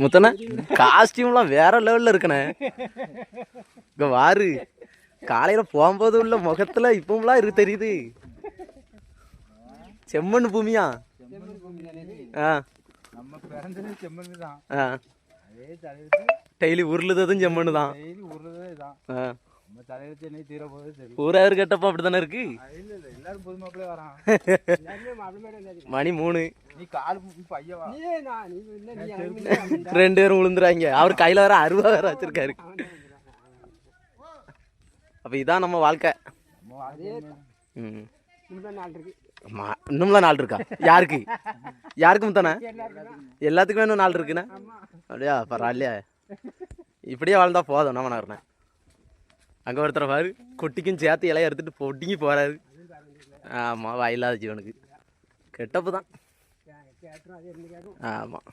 முத்தண்ணா காஸ்டியூம்லாம் வேற லெவலில் இருக்கண்ணே. இங்கே வாரு காலையில் போகும்போது உள்ள முகத்தில் இப்போம்லாம் இருக்கு தெரியுது. செம்மண் பூமியா? ஆ ஆ டெய்லி உருளுதும் செம்மண்ணு தான். ஊராரு கட்டப்பா அப்படி தானே இருக்கு. மணி 3. 2 பேரும் விழுந்துறாங்க. அவர் கையில வேற 60 வேற வச்சிருக்காரு. அப்ப இதான் நம்ம வாழ்க்கை. இன்னும்லாம் நாள் இருக்கா? யாருக்கு யாருக்கும் தானே? எல்லாத்துக்குமே இன்னும் நாள் இருக்குண்ணே. அப்படியா? பரவாயில்லையா? இப்படியே வாழ்ந்தா போதும் நம்ம நகர்ண்ணே. அங்கே ஒருத்தர் பாரு கொட்டிக்கும் சேர்த்து இலைய எடுத்துட்டு பொட்டிங்கி போறாரு. ஆமாம், வாயில்லாத ஜீவனுக்கு கெட்டப்பு தான். ஆமாம்.